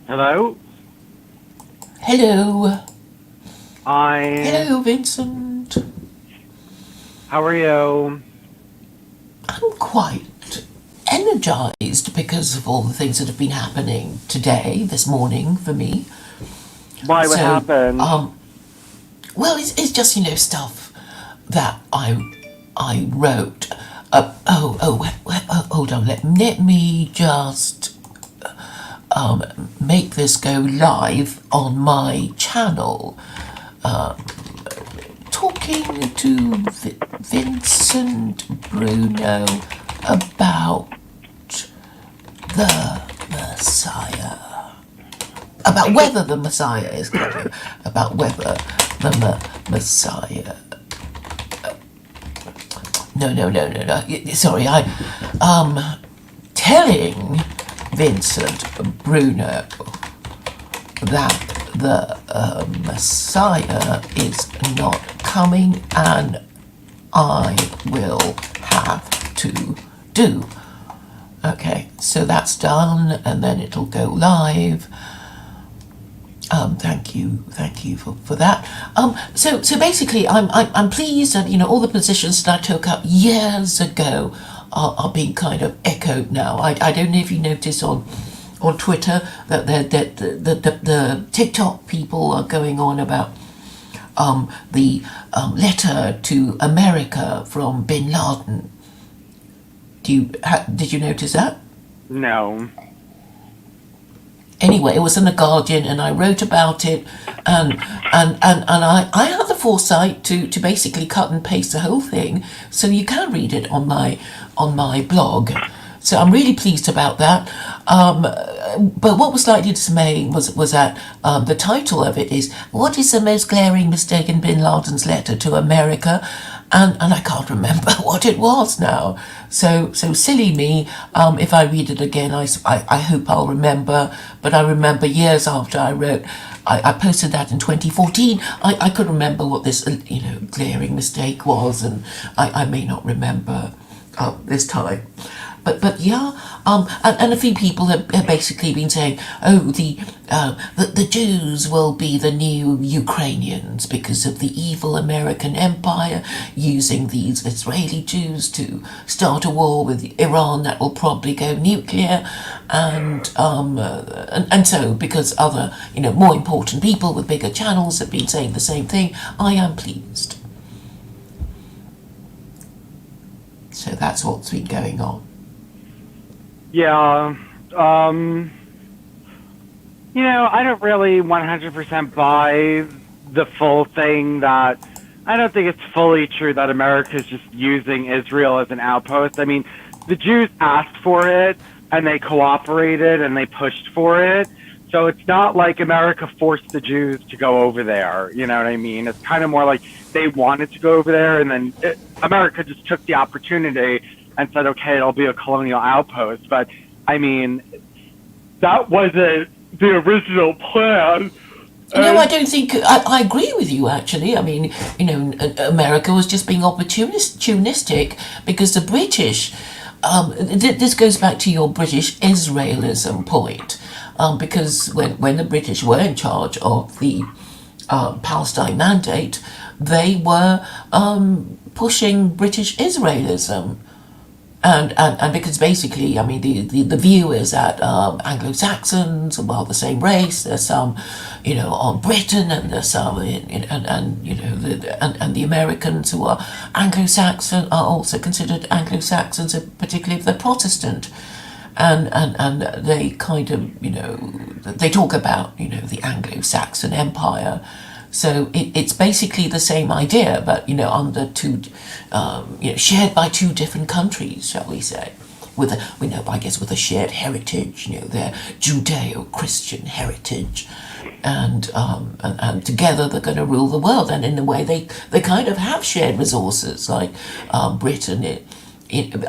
Hello? Hello. I. Hello, Vincent. How are you? I'm quite energized because of all the things that have been happening today, this morning for me. Why, what So, happened? well, it's just, stuff that I wrote. Hold on. Let me just make this go live on my channel. Talking to Vincent Bruno about the Messiah. About whether the Messiah is coming. About whether the Messiah. No. Sorry, telling Vincent Bruno that the Messiah is not coming and I will have to do. Okay, so that's done and then it'll go live. Thank you for that. So basically, I'm pleased that all the positions that I took up years ago are being kind of echoed now. I don't know if you notice on Twitter that the TikTok people are going on about the letter to America from Bin Laden. Did you notice that? No. Anyway, it was in the Guardian, and I wrote about it, and I had the foresight to basically cut and paste the whole thing, so you can read it on my blog. So I'm really pleased about that. But what was slightly dismaying was that the title of it is "What is the most glaring mistake in Bin Laden's letter to America?" And I can't remember what it was now. So silly me. If I read it again, I hope I'll remember. But I remember years after I wrote, I posted that in 2014. I could remember what this glaring mistake was, and I may not remember this time. But yeah, and a few people have basically been saying, oh, the Jews will be the new Ukrainians because of the evil American empire using these Israeli Jews to start a war with Iran that will probably go nuclear, and so because other more important people with bigger channels have been saying the same thing, I am pleased. So that's what's been going on. Yeah. I don't really 100% buy the full thing that. I don't think it's fully true that America is just using Israel as an outpost. I mean, the Jews asked for it, and they cooperated, and they pushed for it. So it's not like America forced the Jews to go over there. You know what I mean? It's kind of more like they wanted to go over there, and then America just took the opportunity and said, okay, it'll be a colonial outpost. But, I mean, that wasn't the original plan. No, I don't think I agree with you. Actually, I mean, America was just being opportunistic because the British. This goes back to your British Israelism point, because when the British were in charge of the Palestine Mandate, they were pushing British Israelism. And because basically, I mean, the view is that Anglo-Saxons are well the same race. There's some, on Britain, and there's some, and the Americans who are Anglo-Saxon are also considered Anglo-Saxons, particularly if they're Protestant. And they kind of, they talk about, the Anglo-Saxon Empire. So it's basically the same idea, but under two, shared by two different countries, shall we say, with a shared heritage, their Judeo-Christian heritage, and together they're going to rule the world, and in a way they kind of have shared resources, like Britain.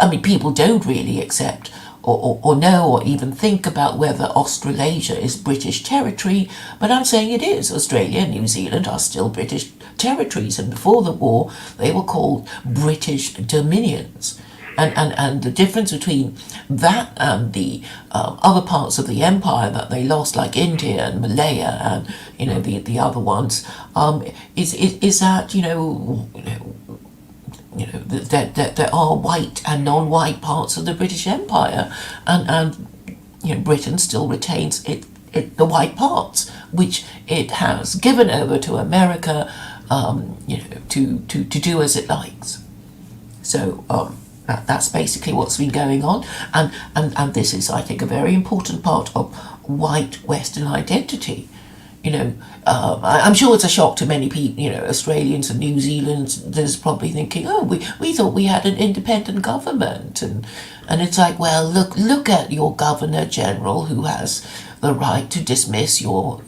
I mean, people don't really accept or know or even think about whether Australasia is British territory, but I'm saying it is. Australia and New Zealand are still British territories, and before the war they were called British dominions. and the difference between that and the other parts of the empire that they lost, like India and Malaya and the other ones, is that that there are white and non-white parts of the British Empire, and Britain still retains the white parts, which it has given over to America, to do as it likes. So that's basically what's been going on, and this is, I think, a very important part of white Western identity. I'm sure it's a shock to many people, Australians and New Zealanders probably thinking, oh, we thought we had an independent government, and it's like, well, look at your Governor General, who has the right to dismiss your,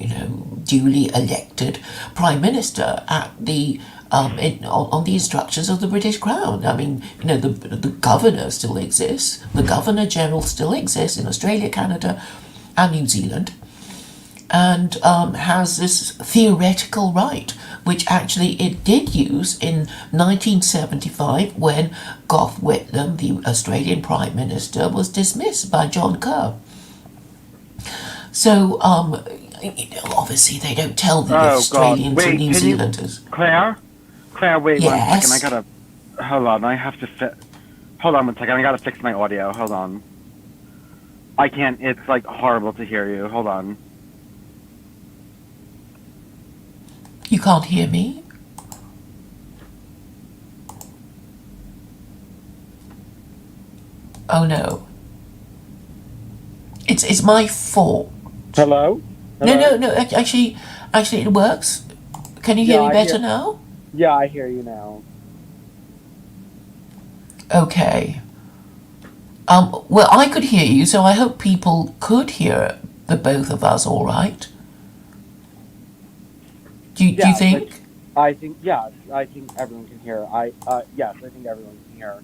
duly elected Prime Minister at the on the instructions of the British Crown. I mean, the governor still exists. The Governor General still exists in Australia, Canada, and New Zealand, and has this theoretical right, which actually it did use in 1975 when Gough Whitlam, the Australian Prime Minister, was dismissed by John Kerr. So, obviously they don't tell the Australians and New Zealanders. Claire, wait Yes? 1 second. Hold on, hold on 1 second. I gotta fix my audio. Hold on. I can't, it's like horrible to hear you. Hold on. You can't hear me? Oh no. It's my fault. Hello? No. Actually, it works. Can you hear me better now? Yeah, I hear you now. Okay. Well, I could hear you, so I hope people could hear the both of us all right. Do you think? I think, yes, I think everyone can hear. Yes, I think everyone can hear.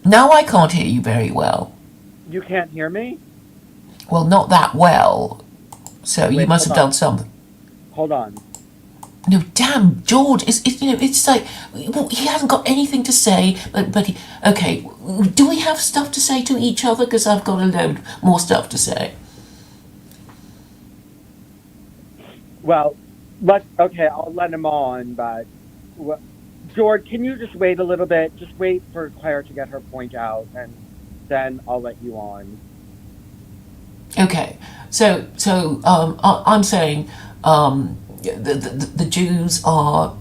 Now I can't hear you very well. You can't hear me? Well, not that well. So you must have done something. Hold on. No, damn, George, it's like, well, he hasn't got anything to say, but okay, do we have stuff to say to each other? Because I've got a load more stuff to say. Well, I'll let him on, but George, can you just wait a little bit? Just wait for Claire to get her point out, and then I'll let you on. Okay, so I'm saying the Jews are,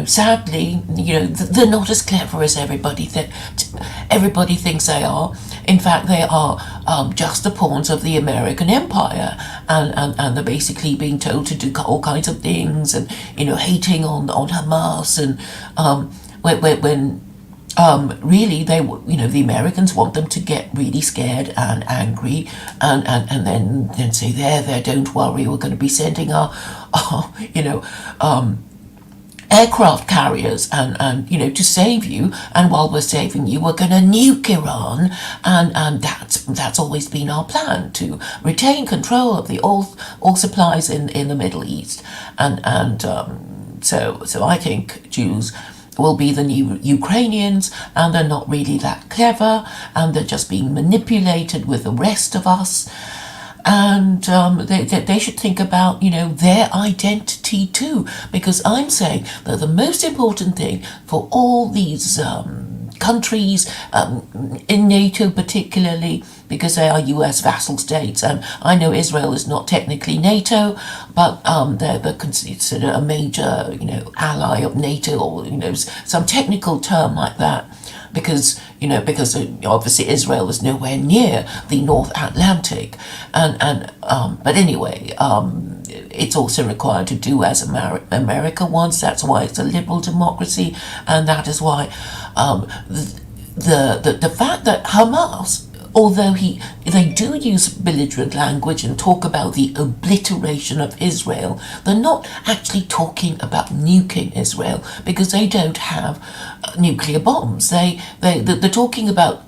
sadly, they're not as clever as everybody thinks they are. In fact, they are just the pawns of the American empire, and they're basically being told to do all kinds of things, and hating on Hamas, and when really they the Americans want them to get really scared and angry, and then say, there, don't worry, we're going to be sending our aircraft carriers and to save you, and while we're saving you, we're going to nuke Iran, and that's always been our plan, to retain control of the oil supplies in the Middle East, and so I think Jews will be the new Ukrainians, and they're not really that clever, and they're just being manipulated with the rest of us. And they should think about, their identity too, because I'm saying that the most important thing for all these countries, in NATO particularly, because they are US vassal states, and I know Israel is not technically NATO, but they're considered a major, ally of NATO, or some technical term like that. Because obviously Israel is nowhere near the North Atlantic, but anyway, it's also required to do as America wants. That's why it's a liberal democracy, and that is why the fact that Hamas, although they do use belligerent language and talk about the obliteration of Israel, they're not actually talking about nuking Israel, because they don't have nuclear bombs. They're talking about